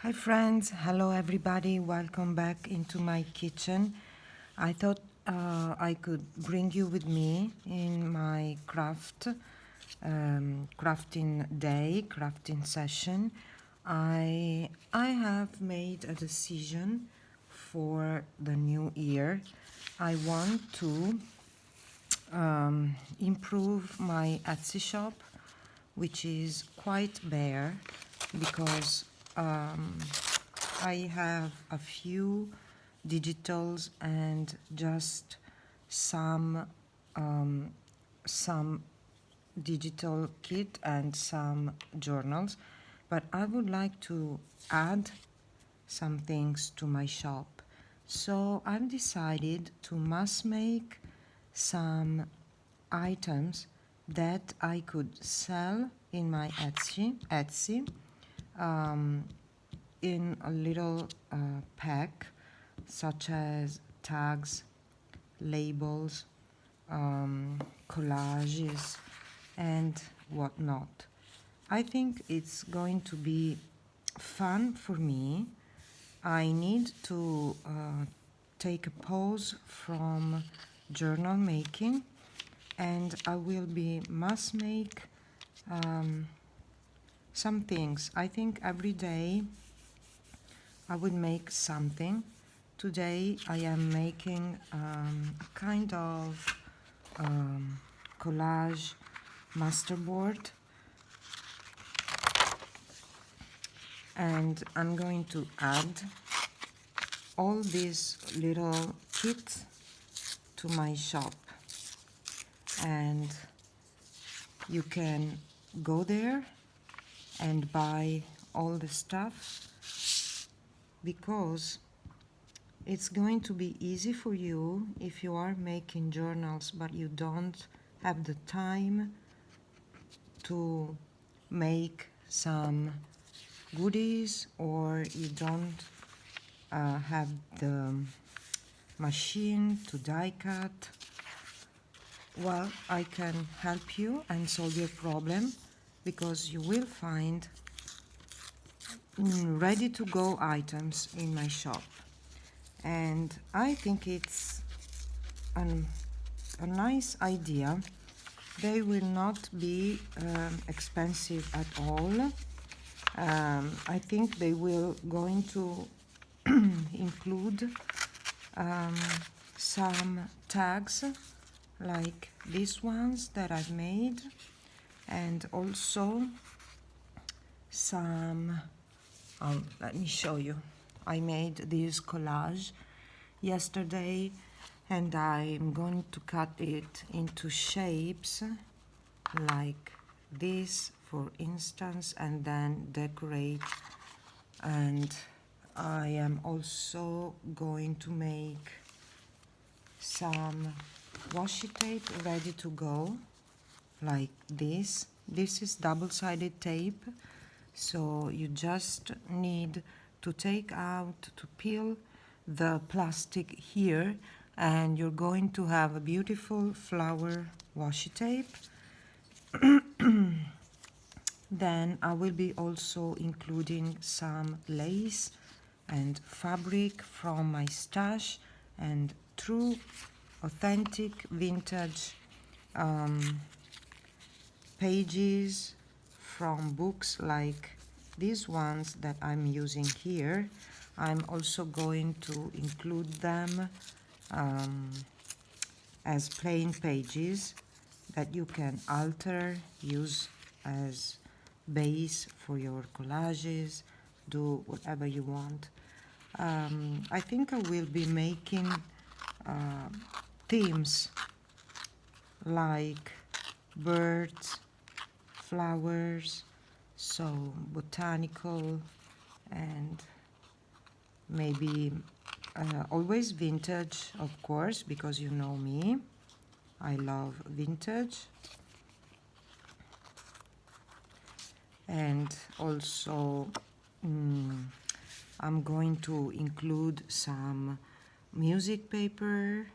Hi friends, hello everybody, welcome back into my kitchen. I thought I could bring you with me in my crafting day, crafting session. I have made a decision for the new year. I want to improve my Etsy shop, which is quite bare because I have a few digitals and just some some digital kit and some journals, but I would like to add some things to my shop. So I've decided to mass make some items that I could sell in my Etsy in a little pack, such as tags, labels, collages, and whatnot. I think it's going to be fun for me. I need to take a pause from journal making, and I will be mass make some things. I think every day I will make something. Today I am making a kind of collage masterboard, and I'm going to add all these little kits to my shop, and you can go there and buy all the stuff because it's going to be easy for you if you are making journals but you don't have the time to make some goodies, or you don't have the machine to die cut. Well, I can help you and solve your problem because you will find ready to go items in my shop, and I think it's a nice idea. They will not be expensive at all. I think they will going to include some tags like these ones that I've made, and also some, let me show you. I made this collage yesterday, and I'm going to cut it into shapes like this, for instance, and then decorate. And I am also going to make some washi tape ready to go, like this. This is double-sided tape, so you just need to take out, to peel the plastic here, and you're going to have a beautiful flower washi tape. Then I will be also including some lace and fabric from my stash and true authentic vintage pages from books like these ones that I'm using here. I'm also going to include them as plain pages that you can alter, use as base for your collages, do whatever you want. I think I will be making themes like birds, flowers, so botanical, and maybe always vintage, of course, because you know me, I love vintage. And also I'm going to include some music paper,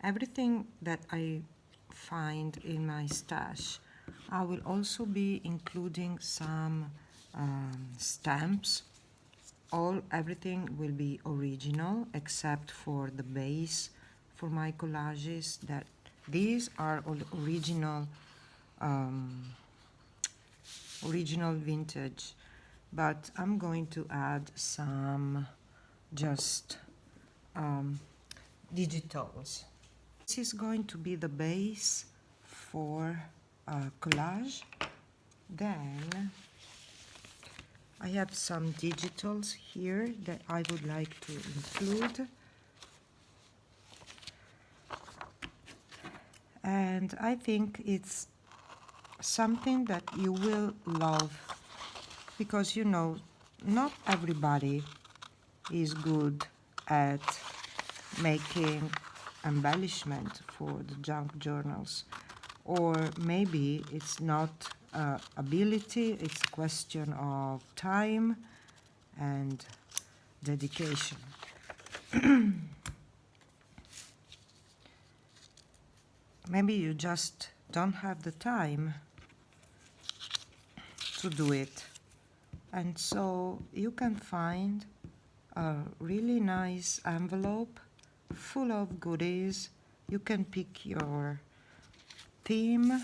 everything that I find in my stash. I will also be including some stamps. Everything will be original except for the base for my collages. That these are all original, original vintage, but I'm going to add some just digitals. This is going to be the base for collage. Then I have some digitals here that I would like to include. And I think it's something that you will love, because you know, not everybody is good at making embellishment for the junk journals, or maybe it's not ability, it's a question of time and dedication. Maybe you just don't have the time to do it, and so you can find a really nice envelope full of goodies. You can pick your theme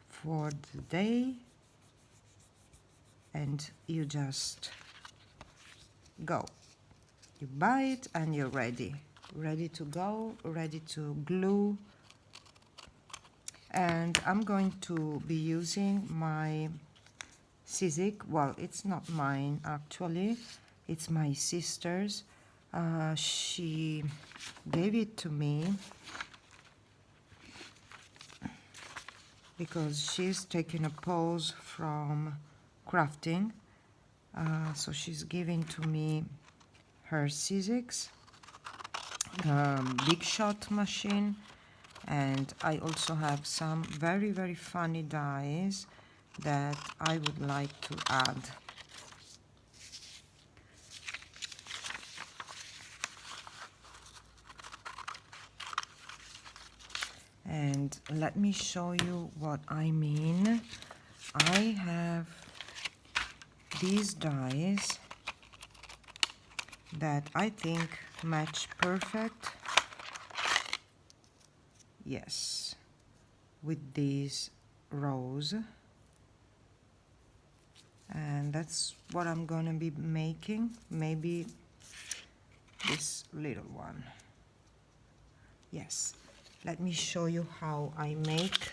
for the day and you just go. You buy it and you're ready to go, ready to glue. And I'm going to be using my Sizzix. Well, it's not mine actually, it's my sister's. She gave it to me because she's taking a pause from crafting. So she's giving to me her Sizzix Big Shot machine, and I also have some very, very funny dies that I would like to add. And let me show you what I mean. I have these dies that I think match perfect, yes, with these rows. And that's what I'm gonna be making, maybe this little one. Yes, let me show you how I make.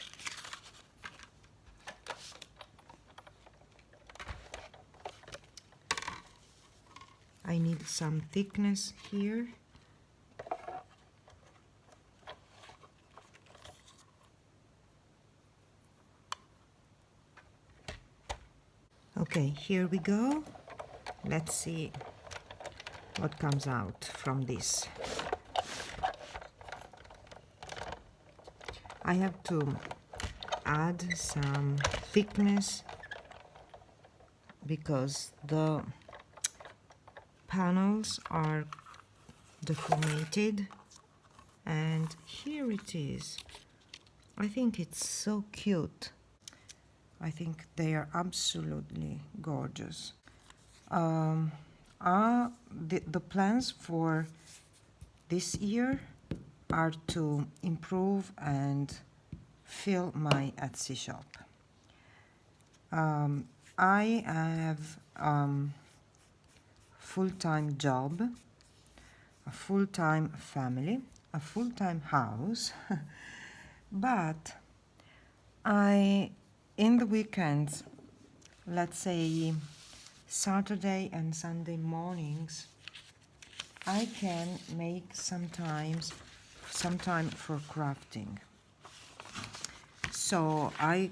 I need some thickness here. Okay, here we go. Let's see what comes out from this. I have to add some thickness because the panels are deformated, and here it is. I think it's so cute. I think they are absolutely gorgeous. The plans for this year are to improve and fill my Etsy shop. I have full-time job, a full-time family, a full-time house, but in the weekends, let's say Saturday and Sunday mornings, I can make some time for crafting. So I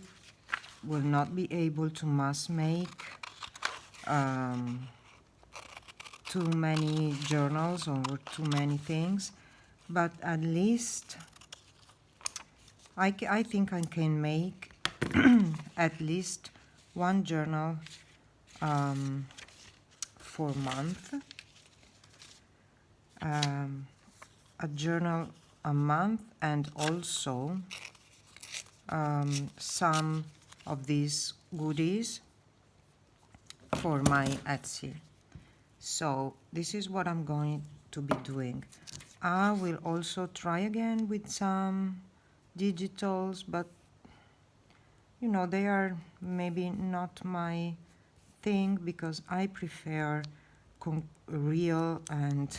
will not be able to mass make too many journals or too many things, but at least I think I can make at least one journal for a month, a journal a month, and also some of these goodies for my Etsy. So this is what I'm going to be doing. I will also try again with some digitals, but you know, they are maybe not my thing because I prefer real and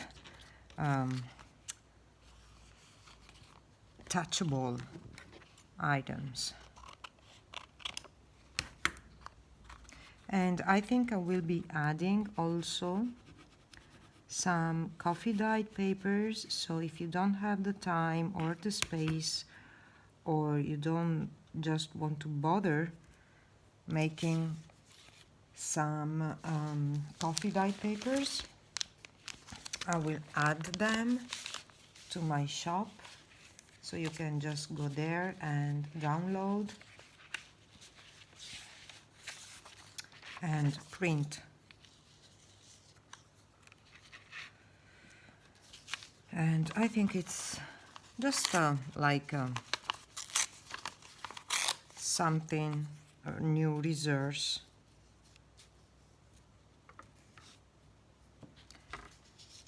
touchable items. And I think I will be adding also some coffee dyed papers, so if you don't have the time or the space, or you don't just want to bother making some coffee dyed papers, I will add them to my shop, so you can just go there and download and print. And I think it's just like something, a new resource.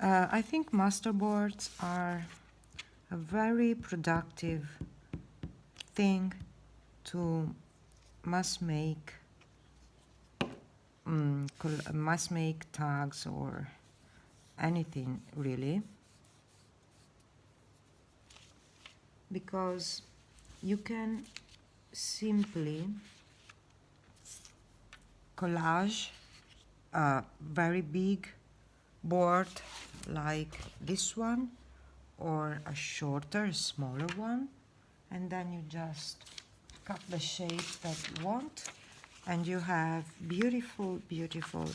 I think masterboards are a very productive thing to mass make tags or anything really, because you can simply collage a very big board like this one, or a shorter, smaller one, and then you just cut the shape that you want, and you have beautiful, beautiful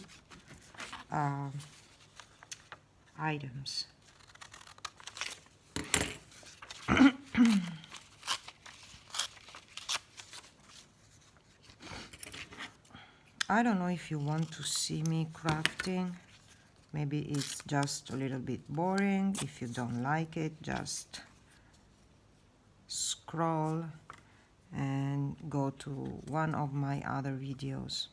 items. I don't know if you want to see me crafting. Maybe it's just a little bit boring. If you don't like it, just scroll and go to one of my other videos.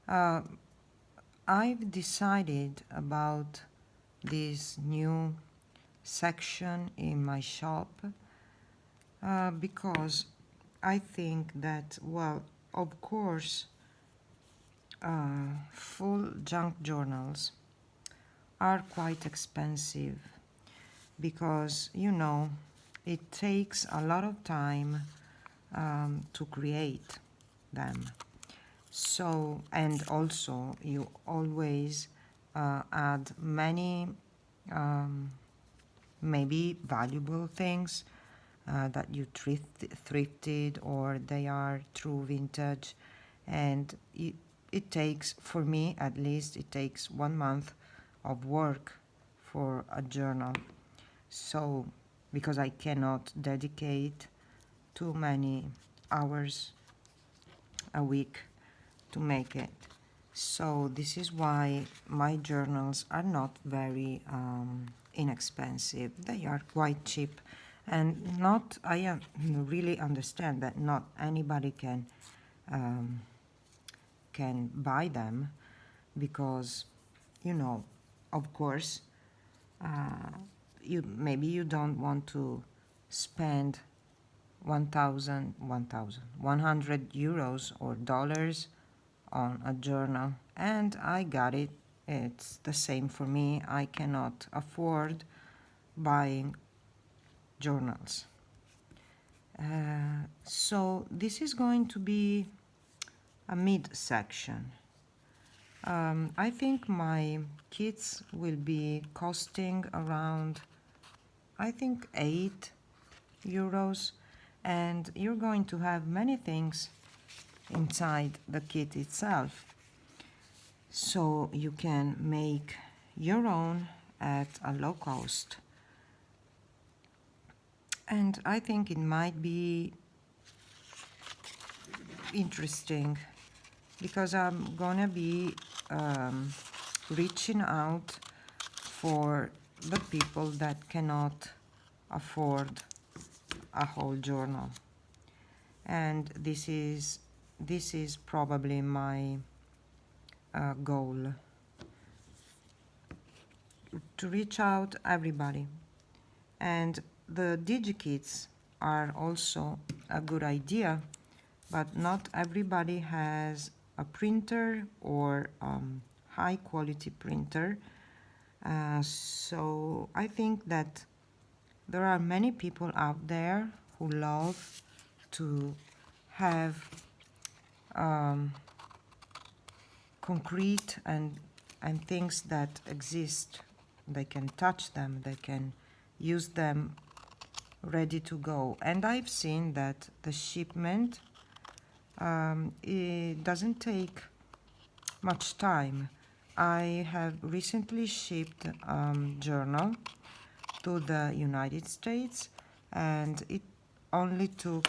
I've decided about this new section in my shop because I think that, well, of course, full junk journals are quite expensive because, you know, it takes a lot of time to create them. So, and also you always add many maybe valuable things that you thrifted, or they are true vintage, and it takes, for me at least, it takes 1 month of work for a journal. So because I cannot dedicate too many hours a week to make it. So this is why my journals are not very inexpensive. They are quite cheap, and not, I really understand that not anybody can buy them, because, you know, of course, maybe you don't want to spend 100 euros or dollars on a journal, and I got it. It's the same for me. I cannot afford buying journals. So this is going to be a mid section. I think my kits will be costing around, I think, 8 euros, and you're going to have many things inside the kit itself, so you can make your own at a low cost. And I think it might be interesting because I'm gonna be reaching out for the people that cannot afford a whole journal, and this is probably my goal, to reach out everybody. And the DigiKits are also a good idea, but not everybody has a printer or high quality printer. So I think that there are many people out there who love to have concrete and things that exist. They can touch them, they can use them ready to go. And I've seen that the shipment, it doesn't take much time. I have recently shipped journal to the United States, and it only took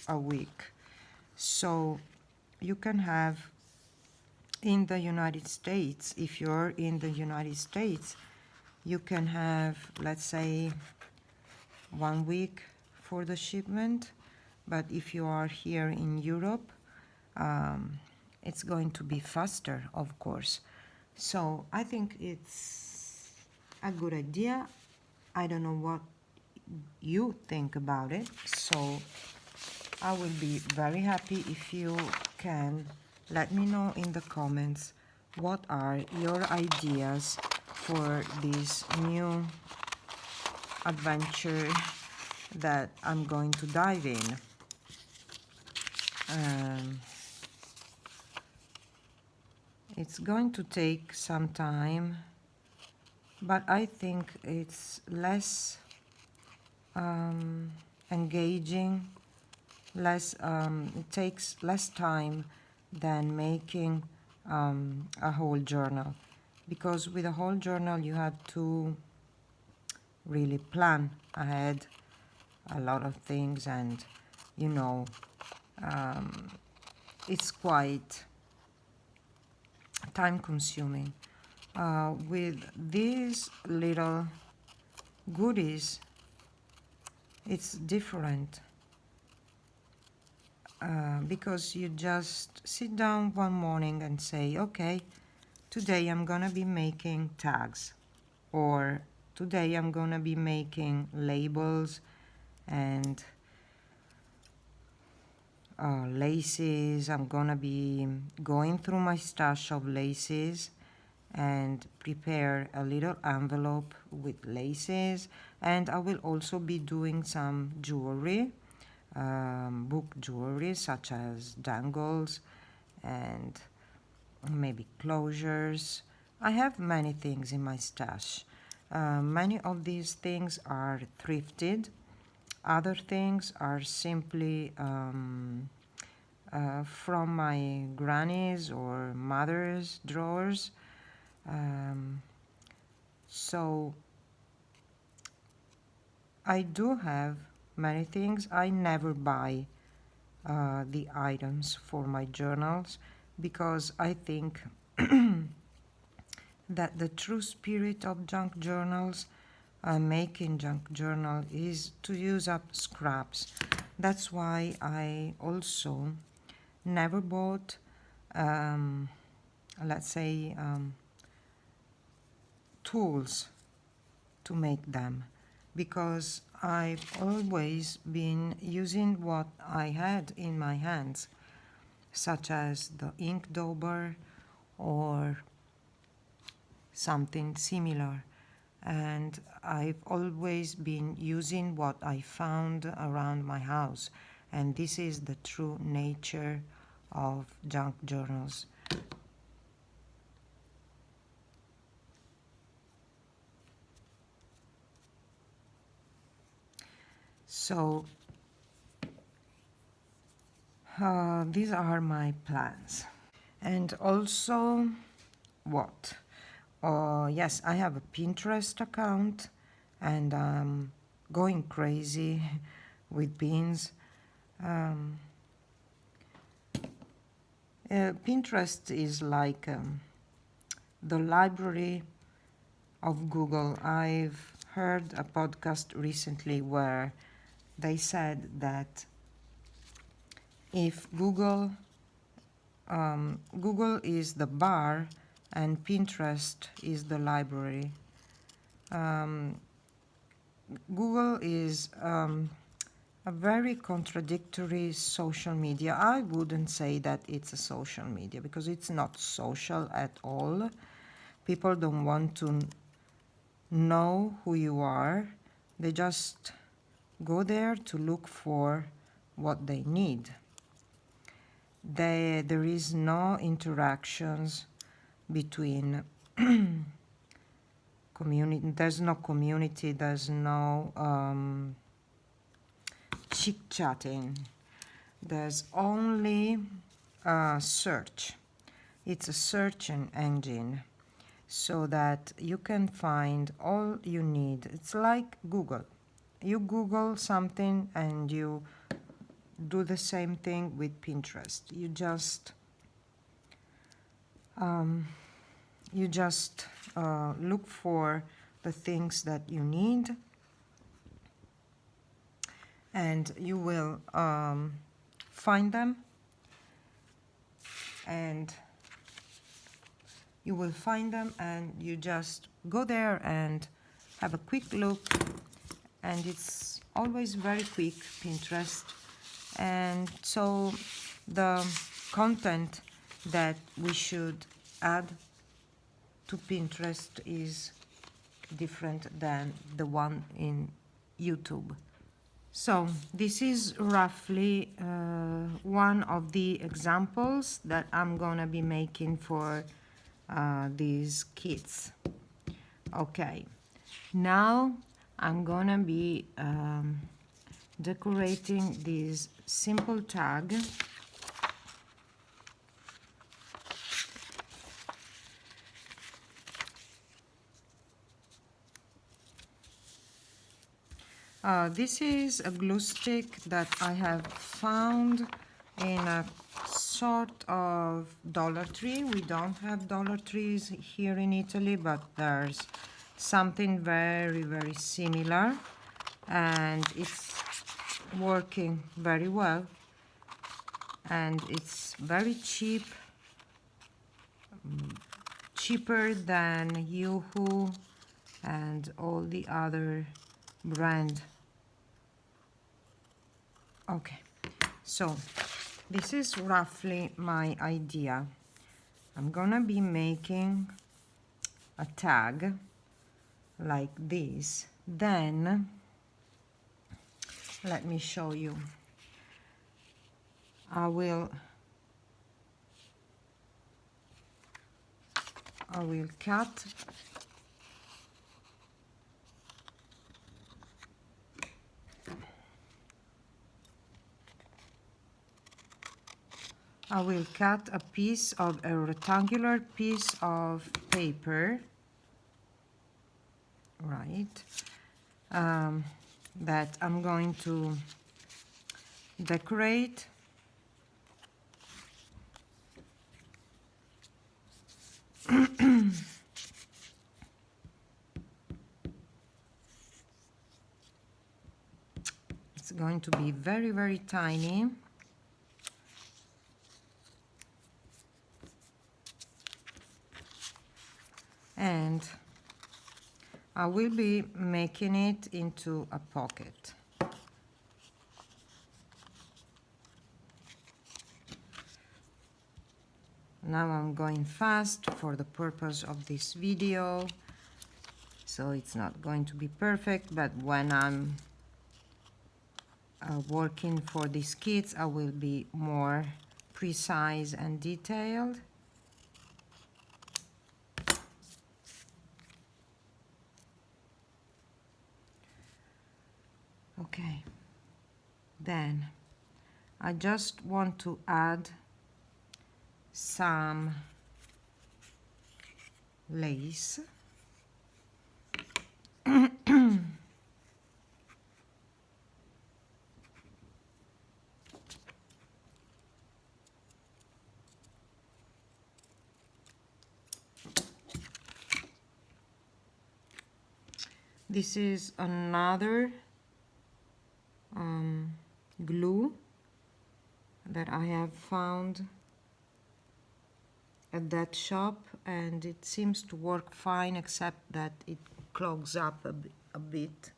a week. So you can have in the United States, if you're in the United States, you can have, let's say, 1 week for the shipment. But if you are here in Europe, it's going to be faster, of course. So I think it's a good idea. I don't know what you think about it, so I will be very happy if you can let me know in the comments what are your ideas for this new adventure that I'm going to dive in. It's going to take some time, but I think it's less engaging, it takes less time than making a whole journal, because with a whole journal you have to really plan ahead a lot of things, and you know, it's quite time consuming. With these little goodies, it's different, because you just sit down one morning and say, okay, today I'm gonna be making tags, or today I'm gonna be making labels and laces. I'm gonna be going through my stash of laces and prepare a little envelope with laces, and I will also be doing some jewelry, book jewelry such as dangles and maybe closures. I have many things in my stash. Many of these things are thrifted. Other things are simply from my granny's or mother's drawers. So I do have many things. I never buy the items for my journals, because I think that the true spirit of junk journals, making junk journal, is to use up scraps. That's why I also never bought, let's say, tools to make them, because I've always been using what I had in my hands, such as the ink dauber or something similar. And I've always been using what I found around my house, and this is the true nature of junk journals. So these are my plans. And also, what? Yes, I have a Pinterest account, and I'm going crazy with pins. Pinterest is like the library of Google. I've heard a podcast recently where they said that if Google Google is the bar and Pinterest is the library. Google is a very contradictory social media. I wouldn't say that it's a social media because it's not social at all. People don't want to know who you are. They just go there to look for what they need. There is no interactions between community. There's no community. There's no chit-chatting. There's only search. It's a search engine so that you can find all you need. It's like Google. You Google something and you do the same thing with Pinterest. You just look for the things that you need, and you will find them, and you just go there and have a quick look, and it's always very quick, Pinterest. And so the content that we should add to Pinterest is different than the one in YouTube. So this is roughly one of the examples that I'm gonna be making for these kits. Okay, now I'm gonna be decorating this simple tag. This is a glue stick that I have found in a sort of Dollar Tree. We don't have Dollar Trees here in Italy, but there's something very, very similar, and it's working very well, and it's very cheap, cheaper than Yoo-Hoo and all the other brand. Okay, so this is roughly my idea. I'm gonna be making a tag like this. Then let me show you. I will cut a piece of a rectangular piece of paper, right, that I'm going to decorate. It's going to be very, very tiny. And I will be making it into a pocket. Now I'm going fast for the purpose of this video, so it's not going to be perfect, but when I'm working for these kits, I will be more precise and detailed. Okay, then I just want to add some lace. This is another glue that I have found at that shop, and it seems to work fine, except that it clogs up a bit.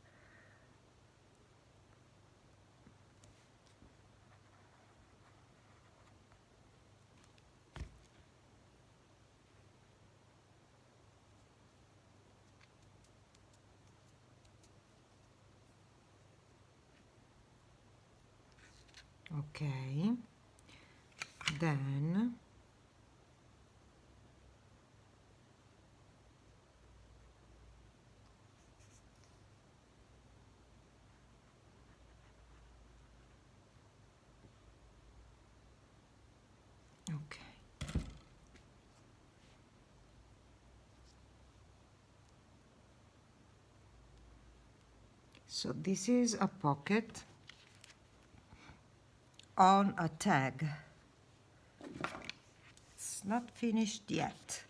Okay, then okay. So this is a pocket on a tag. It's not finished yet.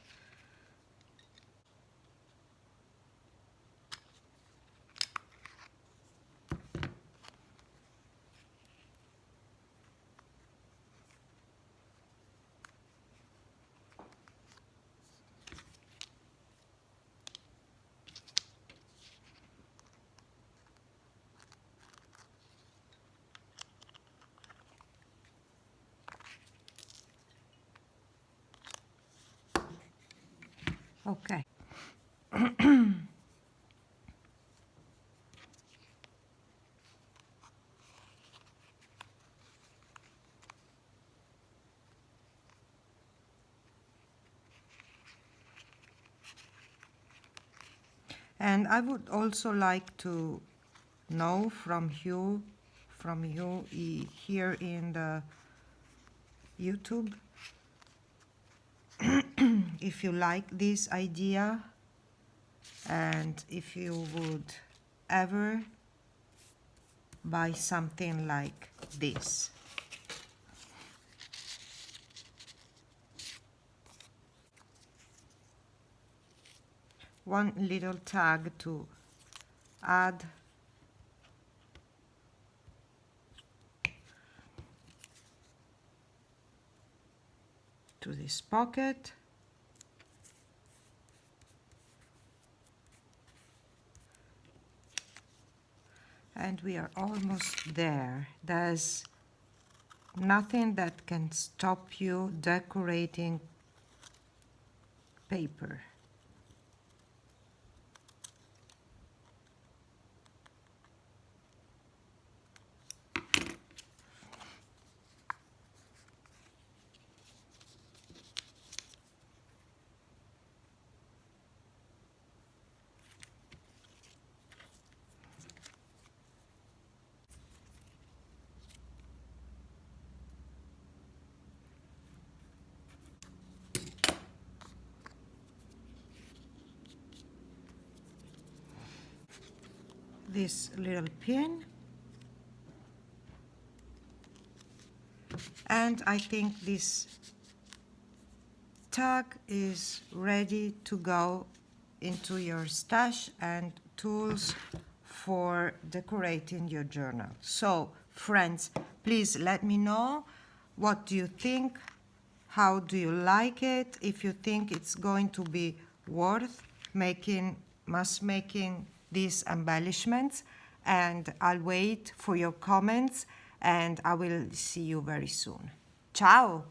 Okay. And I would also like to know from you here in the YouTube, if you like this idea and if you would ever buy something like this. One little tag to add to this pocket. And we are almost there. There's nothing that can stop you decorating paper. This little pin, and I think this tag is ready to go into your stash and tools for decorating your journal. So friends, please let me know, what do you think? How do you like it? If you think it's going to be worth making these embellishments, and I'll wait for your comments, and I will see you very soon. Ciao!